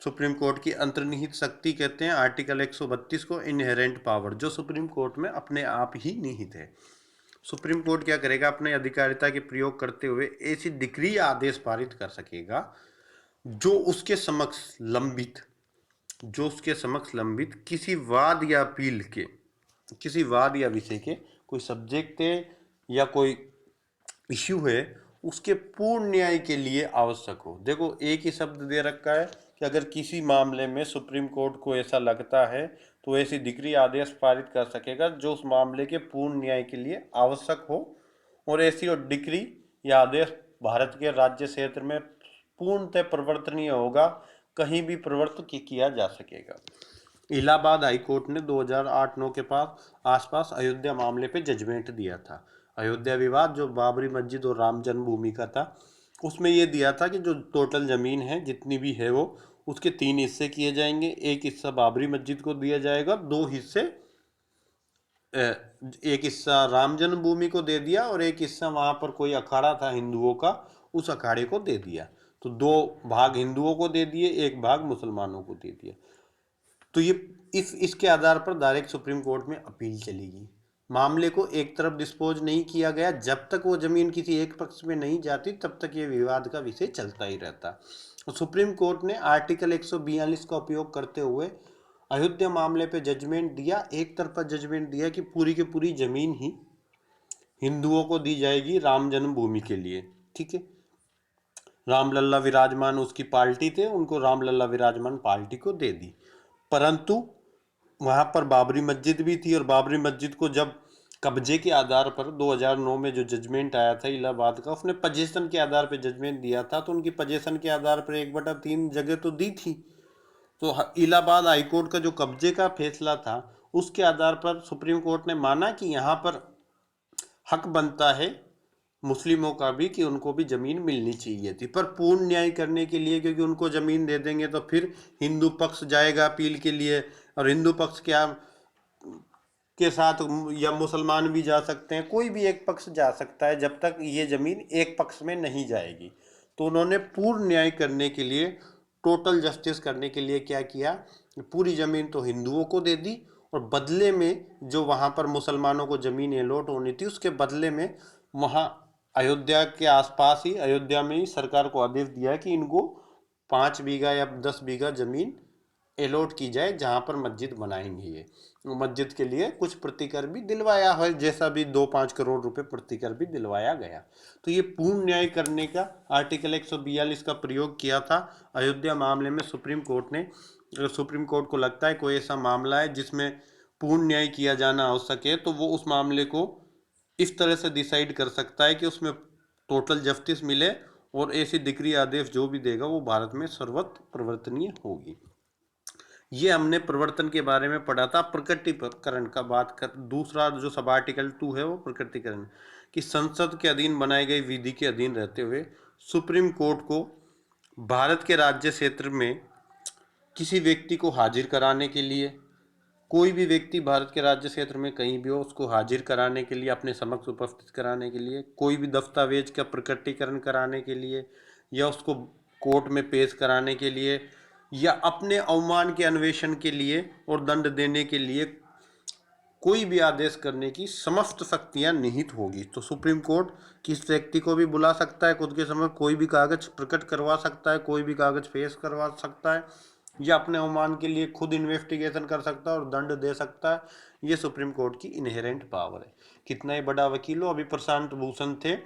सुप्रीम कोर्ट की अंतर्निहित शक्ति कहते हैं आर्टिकल 132 को इनहेरेंट पावर, जो सुप्रीम कोर्ट में अपने आप ही निहित है। सुप्रीम कोर्ट क्या करेगा, अपने अधिकारिता के प्रयोग करते हुए ऐसी डिक्री या आदेश पारित कर सकेगा जो उसके समक्ष लंबित किसी वाद या अपील के, किसी वाद या विषय के कोई सब्जेक्ट है या कोई इश्यू है उसके पूर्ण न्याय के लिए आवश्यक हो। देखो एक ही शब्द दे रखा है कि अगर किसी मामले में सुप्रीम कोर्ट को ऐसा लगता है तो ऐसी डिक्री आदेश पारित कर सकेगा जो उस मामले के पूर्ण न्याय के लिए आवश्यक हो, और ऐसी और डिक्री या आदेश भारत के राज्य क्षेत्र में पूर्णतः प्रवर्तनीय होगा, कहीं भी प्रवर्तित किया जा सकेगा। इलाहाबाद हाई कोर्ट ने 2008-9 के पास आसपास अयोध्या मामले पे जजमेंट दिया था। अयोध्या विवाद जो बाबरी मस्जिद और राम जन्मभूमि का था, उसमें ये दिया था कि जो टोटल ज़मीन है जितनी भी है वो उसके 3 हिस्से किए जाएंगे। एक हिस्सा बाबरी मस्जिद को दिया जाएगा, 2 हिस्से, एक हिस्सा राम जन्मभूमि को दे दिया और एक हिस्सा वहाँ पर कोई अखाड़ा था हिंदुओं का, उस अखाड़े को दे दिया। तो 2 भाग हिंदुओं को दे दिए, एक भाग मुसलमानों को दे दिया। तो ये इसके आधार पर डायरेक्ट सुप्रीम कोर्ट में अपील चलेगी। मामले को एक तरफ डिस्पोज नहीं किया गया, जब तक वो जमीन किसी एक पक्ष में नहीं जाती तब तक ये विवाद का विषय चलता ही रहता। और सुप्रीम कोर्ट ने आर्टिकल 142 का उपयोग करते हुए अयोध्या मामले पे जजमेंट दिया, एक तरफा जजमेंट दिया कि पूरी की पूरी जमीन ही हिंदुओं को दी जाएगी राम जन्मभूमि के लिए। ठीक है, रामलल्ला विराजमान उसकी पार्टी थे, उनको रामलल्ला विराजमान पार्टी को दे दी, परंतु वहाँ पर बाबरी मस्जिद भी थी, और बाबरी मस्जिद को जब कब्जे के आधार पर 2009 में जो जजमेंट आया था इलाहाबाद का, उसने पजेशन के आधार पर जजमेंट दिया था, तो उनकी पजेशन के आधार पर 1/3 जगह तो दी थी। तो इलाहाबाद हाईकोर्ट का जो कब्जे का फैसला था उसके आधार पर सुप्रीम कोर्ट ने माना कि यहाँ पर हक बनता है मुस्लिमों का भी कि उनको भी ज़मीन मिलनी चाहिए थी, पर पूर्ण न्याय करने के लिए, क्योंकि उनको ज़मीन दे देंगे तो फिर हिंदू पक्ष जाएगा अपील के लिए, और हिंदू पक्ष क्या के साथ या मुसलमान भी जा सकते हैं, कोई भी एक पक्ष जा सकता है जब तक ये ज़मीन एक पक्ष में नहीं जाएगी। तो उन्होंने पूर्ण न्याय करने के लिए, टोटल जस्टिस करने के लिए क्या किया, पूरी ज़मीन तो हिंदुओं को दे दी, और बदले में जो वहाँ पर मुसलमानों को ज़मीन अलॉट होनी थी उसके बदले में वहाँ अयोध्या के आसपास ही, अयोध्या में ही सरकार को आदेश दिया कि इनको 5 बीघा या 10 बीघा ज़मीन अलॉट की जाए जहाँ पर मस्जिद बनाएंगे। ये मस्जिद के लिए कुछ प्रतिकर भी दिलवाया है, जैसा भी 2-5 करोड़ रुपए प्रतिकर भी दिलवाया गया। तो ये पूर्ण न्याय करने का आर्टिकल 142 का प्रयोग किया था अयोध्या मामले में सुप्रीम कोर्ट ने। अगर सुप्रीम कोर्ट को लगता है कोई ऐसा मामला है जिसमें पूर्ण न्याय किया जाना आवश्यक है, तो वो उस मामले को इस तरह से डिसाइड कर सकता है कि उसमें टोटल जस्टिस मिले, और ऐसी डिक्री आदेश जो भी देगा वो भारत में सर्वत्र प्रवर्तनीय होगी। ये हमने प्रवर्तन के बारे में पढ़ा था। प्रकटीकरण का बात कर, दूसरा जो सब आर्टिकल 2 है वो प्रकटीकरण, कि संसद के अधीन बनाई गई विधि के अधीन रहते हुए सुप्रीम कोर्ट को भारत के राज्य क्षेत्र में किसी व्यक्ति को हाजिर कराने के लिए, कोई भी व्यक्ति भारत के राज्य क्षेत्र में कहीं भी हो उसको हाजिर कराने के लिए, अपने समक्ष उपस्थित कराने के लिए, कोई भी दस्तावेज का प्रकटीकरण कराने के लिए, या उसको कोर्ट में पेश कराने के लिए, या अपने अवमान के अन्वेषण के लिए और दंड देने के लिए कोई भी आदेश करने की समस्त शक्तियां निहित होगी। तो सुप्रीम कोर्ट किस व्यक्ति को भी बुला सकता है, खुद के समय कोई भी कागज प्रकट करवा सकता है, कोई भी कागज पेश करवा सकता है, या अपने अवमान के लिए खुद इन्वेस्टिगेशन कर सकता है और दंड दे सकता है। ये सुप्रीम कोर्ट की इनहेरेंट पावर है। कितना ही बड़ा वकील हो, अभी प्रशांत भूषण थे,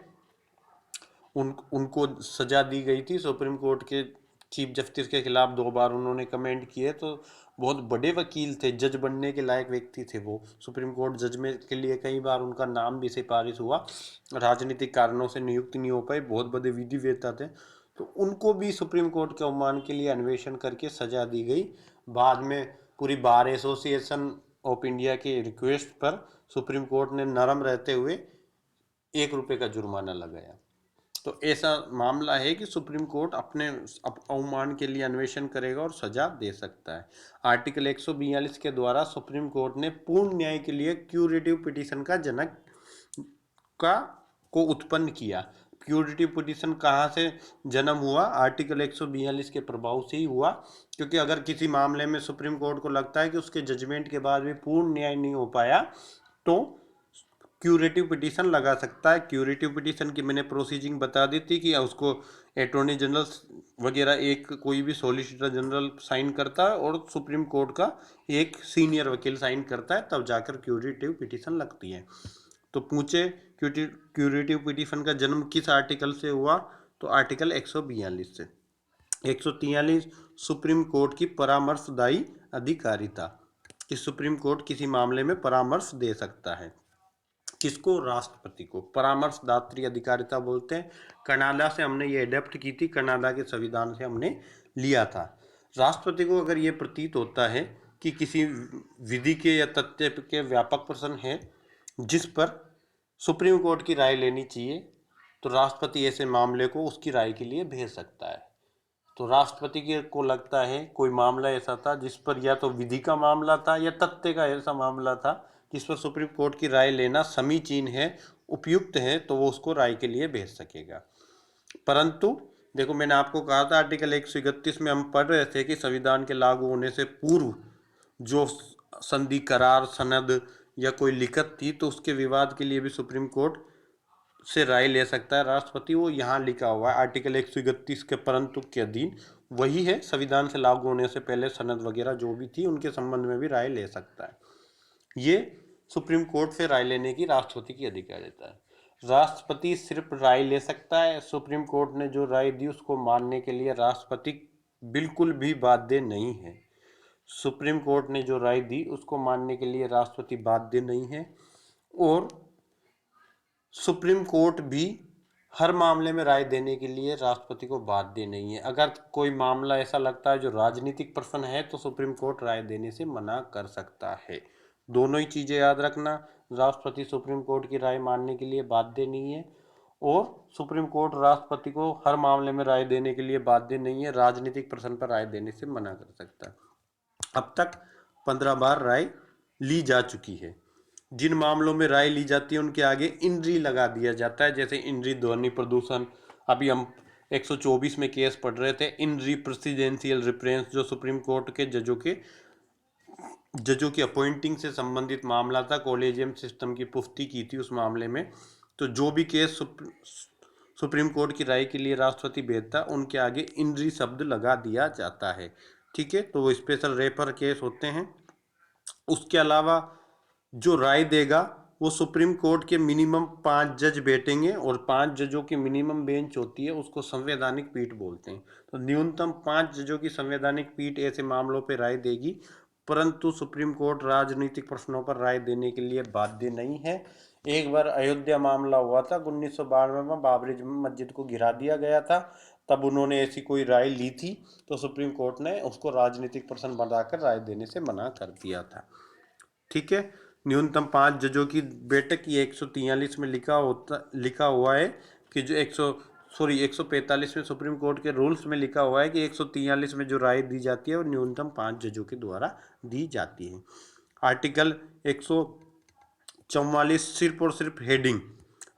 उनको सजा दी गई थी सुप्रीम कोर्ट के चीफ जस्टिस के खिलाफ, 2 बार उन्होंने कमेंट किए। तो बहुत बड़े वकील थे, जज बनने के लायक व्यक्ति थे वो। सुप्रीम कोर्ट जज में के लिए कई बार उनका नाम भी सिफारिश हुआ, राजनीतिक कारणों से नियुक्त नहीं हो पाए, बहुत बड़े विधिवेत्ता थे। तो उनको भी सुप्रीम कोर्ट के अवमान के लिए अन्वेषण करके सजा दी गई। बाद में पूरी बार एसोसिएशन ऑफ इंडिया के रिक्वेस्ट पर सुप्रीम कोर्ट ने नरम रहते हुए 1 रुपये का जुर्माना लगाया। तो ऐसा मामला है कि सुप्रीम कोर्ट अपने अवमान के लिए अन्वेषण करेगा और सजा दे सकता है। आर्टिकल 142 के द्वारा सुप्रीम कोर्ट ने पूर्ण न्याय के लिए क्यूरेटिव पिटीशन का जनक का को उत्पन्न किया। क्यूरेटिव पिटीशन कहाँ से जन्म हुआ? आर्टिकल 142 के प्रभाव से ही हुआ, क्योंकि अगर किसी मामले में सुप्रीम कोर्ट को लगता है कि उसके जजमेंट के बाद भी पूर्ण न्याय नहीं हो पाया, तो क्यूरेटिव पिटीशन लगा सकता है। क्यूरेटिव पिटीशन की मैंने प्रोसीजिंग बता दी थी कि उसको अटॉर्नी जनरल वगैरह, एक कोई भी सॉलिसिटर जनरल साइन करता है और सुप्रीम कोर्ट का एक सीनियर वकील साइन करता है, तब जाकर क्यूरेटिव पिटीशन लगती है। तो पूछे क्यूरेटिव पिटीशन का जन्म किस आर्टिकल से हुआ? तो आर्टिकल 142 से। 143 सुप्रीम कोर्ट की परामर्शदायी अधिकारिता, कि सुप्रीम कोर्ट किसी मामले में परामर्श दे सकता है। किसको? राष्ट्रपति को परामर्शदात्री अधिकारिता बोलते हैं। कनाडा से हमने ये अडेप्ट की थी, कनाडा के संविधान से हमने लिया था। राष्ट्रपति को अगर ये प्रतीत होता है कि किसी विधि के या तथ्य के व्यापक प्रश्न है जिस पर सुप्रीम कोर्ट की राय लेनी चाहिए, तो राष्ट्रपति ऐसे मामले को उसकी राय के लिए भेज सकता है। तो राष्ट्रपति के को लगता है कोई मामला ऐसा था जिस पर या तो विधि का मामला था या तथ्य का ऐसा मामला था जिस पर सुप्रीम कोर्ट की राय लेना समीचीन है, उपयुक्त है, तो वो उसको राय के लिए भेज सकेगा। परंतु देखो, मैंने आपको कहा था आर्टिकल 131 में हम पढ़ रहे थे कि संविधान के लागू होने से पूर्व जो संधि, करार, सनद या कोई लिखत थी, तो उसके विवाद के लिए भी सुप्रीम कोर्ट से राय ले सकता है राष्ट्रपति। वो यहाँ लिखा हुआ है आर्टिकल 131 के परंतु के अधीन, वही है संविधान से लागू होने से पहले सनद वगैरह जो भी थी उनके संबंध में भी राय ले सकता है। ये सुप्रीम कोर्ट से राय लेने की राष्ट्रपति की अधिकारिता है। राष्ट्रपति सिर्फ राय ले सकता है। सुप्रीम कोर्ट ने जो राय दी उसको मानने के लिए राष्ट्रपति बिल्कुल भी बाध्य नहीं है। सुप्रीम कोर्ट ने जो राय दी उसको मानने के लिए राष्ट्रपति बाध्य नहीं है। और सुप्रीम कोर्ट भी हर मामले में राय देने के लिए राष्ट्रपति को बाध्य नहीं है। अगर कोई मामला ऐसा लगता है जो राजनीतिक प्रश्न है, तो सुप्रीम कोर्ट राय देने से मना कर सकता है। दोनों ही चीजें याद रखना, राष्ट्रपति सुप्रीम कोर्ट की राय मानने के लिए बाध्य नहीं है और सुप्रीम कोर्ट राष्ट्रपति को हर मामले में राय देने के लिए बाध्य नहीं है। राजनीतिक प्रश्न पर राय देने से मना कर सकता है। अब तक 15 बार राय ली जा चुकी है। जिन मामलों में राय ली जाती है उनके आगे इनरी लगा दिया जाता है, जैसे इनरी ध्वनि प्रदूषण। अभी हम 124 में केस पढ़ रहे थे, इनरी प्रेसिडेंशियल रिफरेंस, जो सुप्रीम कोर्ट के जजों की अपॉइंटिंग से संबंधित मामला था, कॉलेजियम सिस्टम की पुष्टि की थी उस मामले में। तो जो भी केस सुप्रीम कोर्ट की राय के लिए राष्ट्रपति भेजता, उनके आगे इनरी शब्द लगा दिया जाता है। ठीक है, तो वो स्पेशल रेफर केस होते हैं। उसके अलावा जो राय देगा वो सुप्रीम कोर्ट के मिनिमम 5 जज बैठेंगे, और 5 जजों की मिनिमम बेंच होती है, उसको संवैधानिक पीठ बोलते हैं। तो न्यूनतम 5 जजों की संवैधानिक पीठ ऐसे मामलों पर राय देगी। परंतु सुप्रीम कोर्ट राजनीतिक प्रश्नों पर राय देने के लिए बाध्य नहीं है। एक बार अयोध्या मामला हुआ था 1992 में, बाबरी मस्जिद को गिरा दिया गया था, तब उन्होंने ऐसी कोई राय ली थी, तो सुप्रीम कोर्ट ने उसको राजनीतिक प्रश्न बनाकर राय देने से मना कर दिया था। ठीक है, न्यूनतम 5 जजों की बैठक, ये 143 में लिखा हुआ है कि जो सॉरी 145 में सुप्रीम कोर्ट के रूल्स में लिखा हुआ है कि 143 में जो राय दी जाती है वो न्यूनतम 5 जजों के द्वारा दी जाती है। आर्टिकल 144 सिर्फ और सिर्फ हेडिंग।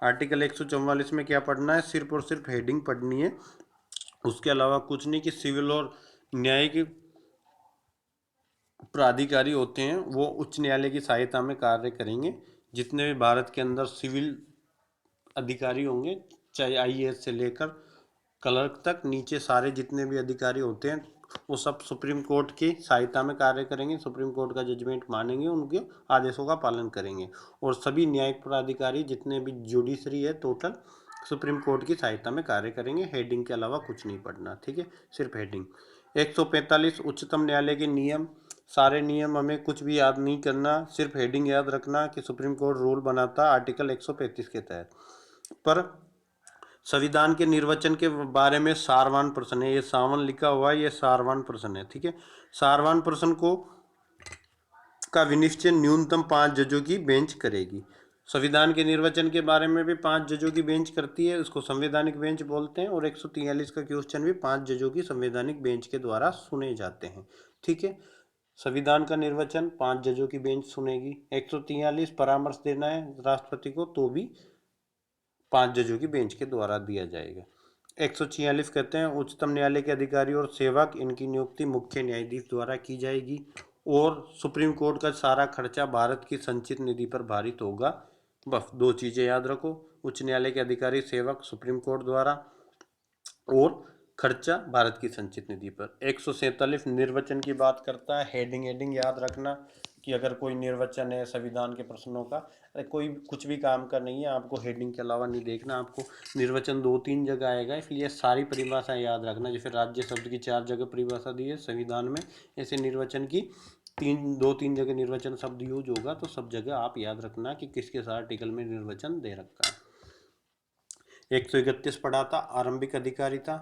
आर्टिकल 144 में क्या पढ़ना है? सिर्फ और सिर्फ हेडिंग पढ़नी है, उसके अलावा कुछ नहीं। कि सिविल और न्यायिक प्राधिकारी होते हैं वो उच्च न्यायालय की सहायता में कार्य करेंगे। जितने भी भारत के अंदर सिविल अधिकारी होंगे, चाहे आईएएस से लेकर क्लर्क तक, नीचे सारे जितने भी अधिकारी होते हैं वो सब सुप्रीम कोर्ट की सहायता में कार्य करेंगे, सुप्रीम कोर्ट का जजमेंट मानेंगे, उनके आदेशों का पालन करेंगे। और सभी न्यायिक प्राधिकारी जितने भी जुडिशरी है टोटल, सुप्रीम कोर्ट की सहायता में कार्य करेंगे। हेडिंग के अलावा कुछ नहीं पढ़ना, ठीक है, सिर्फ हेडिंग। 145 उच्चतम न्यायालय के नियम। सारे नियम हमें कुछ भी याद नहीं करना, सिर्फ हेडिंग याद रखना कि सुप्रीम कोर्ट रूल बनाता आर्टिकल 135 के तहत। पर संविधान के निर्वचन के बारे में सारवान प्रश्न है, ये सावन लिखा हुआ है, ये सारवान प्रश्न है, ठीक है। सारवान प्रश्न को का विनिश्चय न्यूनतम 5 जजों की बेंच करेगी। संविधान के निर्वचन के बारे में भी 5 जजों की बेंच करती है, उसको संवैधानिक बेंच बोलते हैं। और 143 का क्वेश्चन भी 5 जजों की संवैधानिक बेंच के द्वारा सुने जाते हैं, ठीक है। संविधान का निर्वचन 5 जजों की बेंच सुनेगी। 143 परामर्श देना है राष्ट्रपति को तो भी 5 जजों की बेंच के द्वारा दिया जाएगा। 146 कहते हैं उच्चतम न्यायालय के अधिकारी और सेवक इनकी नियुक्ति मुख्य न्यायाधीश द्वारा की जाएगी। और सुप्रीम कोर्ट का सारा खर्चा भारत की संचित निधि पर भारित होगा। बस 2 चीज़ें याद रखो, उच्च न्यायालय के अधिकारी सेवक सुप्रीम कोर्ट द्वारा, और खर्चा भारत की संचित निधि पर। 147 निर्वचन की बात करता है। हेडिंग हेडिंग याद रखना कि अगर कोई निर्वचन है संविधान के प्रश्नों का, कोई कुछ भी काम का नहीं है, आपको हेडिंग के अलावा नहीं देखना। आपको निर्वचन 2-3 जगह आएगा, इसलिए सारी परिभाषाएं याद रखना। जैसे राज्य शब्द की 4 जगह परिभाषा दी है संविधान में, ऐसे निर्वचन की 2-3 जगह निर्वचन शब्द यूज होगा, तो सब जगह आप याद रखना कि किस किस आर्टिकल में निर्वचन दे रखा है। 131 पढ़ा था आरंभिक अधिकारिता।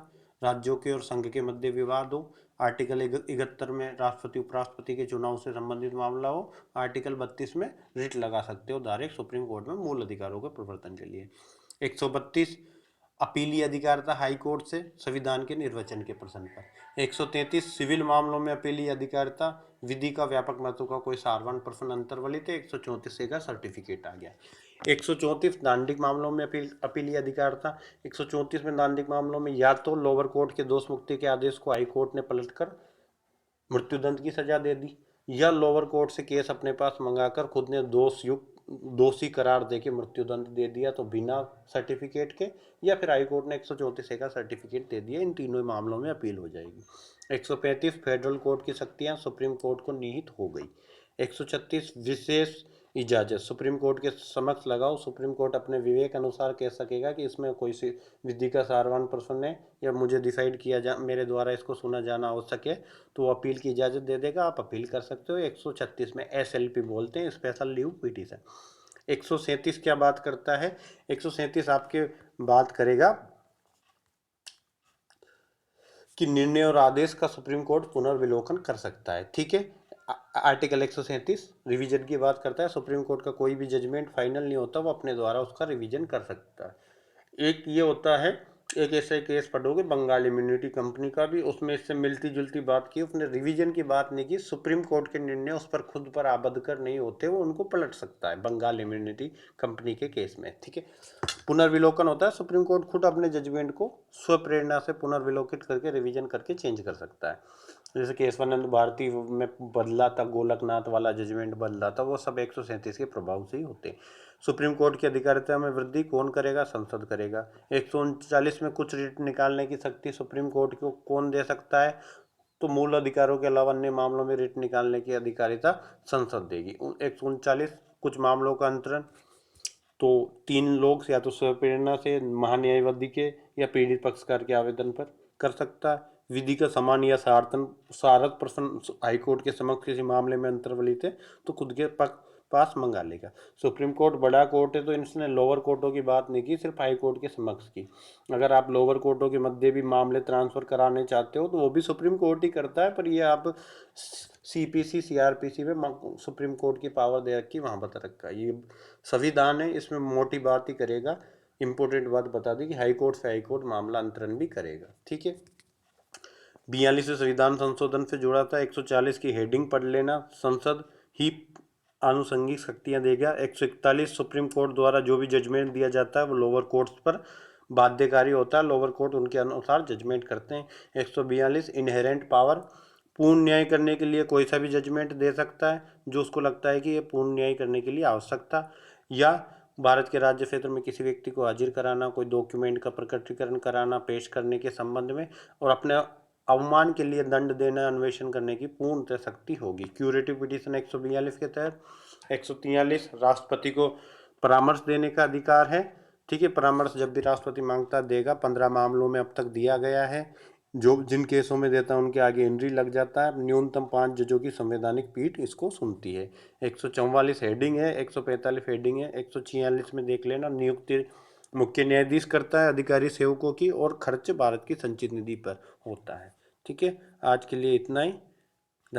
राज्यों के और संघ के मध्य विवाद हो। आर्टिकल 71 में राष्ट्रपति उपराष्ट्रपति के चुनाव से संबंधित मामला हो। आर्टिकल 32 में रिट लगा सकते हो डायरेक्ट सुप्रीम कोर्ट में मूल अधिकारों के प्रवर्तन के लिए। 132 अपीलीय अधिकारिता हाई कोर्ट से संविधान के निर्वचन के प्रश्न पर। 133 सिविल मामलों में अपीलीय अधिकारिता, विधि का व्यापक महत्व का कोई सारवान प्रश्न अंतर्वलित है। 134 का सर्टिफिकेट आ गया। 134 दांडिक मामलों में अपीलीय अधिकारिता। 134 में दांडिक मामलों में या तो लोअर कोर्ट के दोष मुक्ति के आदेश को हाई कोर्ट ने पलटकर मृत्युदंड की सजा दे दी, या लोअर कोर्ट से केस अपने पास मंगाकर खुद ने दोषी करार देके मृत्युदंड दे दिया तो बिना सर्टिफिकेट के, या फिर हाई कोर्ट ने 134 का सर्टिफिकेट दे दिया। इन तीनों मामलों में अपील हो जाएगी। 135 फेडरल कोर्ट की शक्तियां सुप्रीम कोर्ट को निहित हो गई। 136 विशेष इजाजत सुप्रीम कोर्ट के समक्ष लगाओ। सुप्रीम कोर्ट अपने विवेक अनुसार कह सकेगा कि इसमें कोई सी विधि का सारवान प्रश्न है या मुझे डिसाइड किया जा मेरे द्वारा इसको सुना जाना आवश्यक है, तो वो अपील की इजाज़त दे देगा, आप अपील कर सकते हो। 136 में SLP बोलते हैं, स्पेशल लीव पिटीशन। 137 क्या बात करता है? 137 आपके बात करेगा कि निर्णय और आदेश का सुप्रीम कोर्ट पुनर्विलोकन कर सकता है, ठीक है। आर्टिकल 137 रिवीजन की बात करता है। सुप्रीम कोर्ट का कोई भी जजमेंट फाइनल नहीं होता, वो अपने द्वारा उसका रिवीजन कर सकता है। एक ये होता है, एक ऐसे केस पढ़ोगे बंगाल इम्यूनिटी कंपनी का भी, उसमें इससे मिलती जुलती बात की, उसने रिवीजन की बात नहीं की। सुप्रीम कोर्ट के निर्णय उस पर खुद पर आबद्ध कर नहीं होते, वो उनको पलट सकता है बंगाल इम्यूनिटी कंपनी के केस में, ठीक है। पुनर्विलोकन होता है, सुप्रीम कोर्ट खुद अपने जजमेंट को स्वप्रेरणा से पुनर्विलोकित करके रिवीजन करके चेंज कर सकता है। जैसे केशवानंद भारती में बदला था, गोलकनाथ वाला जजमेंट बदला था, वो सब 137 के प्रभाव से ही होते हैं। सुप्रीम कोर्ट की अधिकारिता में वृद्धि कौन करेगा? संसद करेगा। 139 में कुछ रिट निकालने की शक्ति सुप्रीम कोर्ट को कौन दे सकता है? तो मूल अधिकारों के अलावा अन्य मामलों में रिट निकालने की अधिकारिता संसद देगी। 139 कुछ मामलों का अंतरण तो 3 लोग या तो स्वप्रेरणा से महान्यायवादी के या पीड़ित पक्षकार के आवेदन पर कर सकता है। विधि का समान या सारक प्रश्न हाईकोर्ट के समक्ष किसी मामले में अंतर्वलित है तो खुद के पास मंगा लेगा। सुप्रीम कोर्ट बड़ा कोर्ट है तो इसने लोअर कोर्टों की बात नहीं की, सिर्फ हाई कोर्ट के समक्ष की। अगर आप लोअर कोर्टों के मध्य भी मामले ट्रांसफर कराने चाहते हो तो वो भी सुप्रीम कोर्ट ही करता है, पर ये आप CPC CRPC में सुप्रीम कोर्ट की पावर दे रखी, वहाँ बता रखा है। ये संविधान है, इसमें मोटी बात ही करेगा इंपॉर्टेंट बात बता दी कि हाई कोर्ट से हाई कोर्ट मामला अंतरण भी करेगा। ठीक है। 42 संविधान संशोधन से जुड़ा था। 140 की हेडिंग पढ़ लेना, संसद ही आनुषंगिक शक्तियां देगा। 141 सुप्रीम कोर्ट द्वारा जो भी जजमेंट दिया जाता है वो लोअर कोर्ट्स पर बाध्यकारी होता है, लोअर कोर्ट उनके अनुसार जजमेंट करते हैं। 142 इनहेरेंट पावर, पूर्ण न्याय करने के लिए कोई सा भी जजमेंट दे सकता है जो उसको लगता है कि ये पूर्ण न्याय करने के लिए आवश्यकता, या भारत के राज्य क्षेत्र में किसी व्यक्ति को हाजिर कराना, कोई डॉक्यूमेंट का प्रकटीकरण कराना पेश करने के संबंध में, और अपने अवमान के लिए दंड देना, अन्वेषण करने की पूर्णतः शक्ति होगी। क्यूरेटिव पिटीशन 142 के तहत। 143 राष्ट्रपति को परामर्श देने का अधिकार है। ठीक है, परामर्श जब भी राष्ट्रपति मांगता देगा। 15 मामलों में अब तक दिया गया है। जो जिन केसों में देता है उनके आगे एंट्री लग जाता है। न्यूनतम 5 जजों की संवैधानिक पीठ इसको सुनती है। 144 हेडिंग है, 145 हेडिंग है। 146 में देख लेना, नियुक्ति मुख्य न्यायाधीश करता है अधिकारी सेवकों की, और खर्च भारत की संचित निधि पर होता है। ठीक है, आज के लिए इतना ही।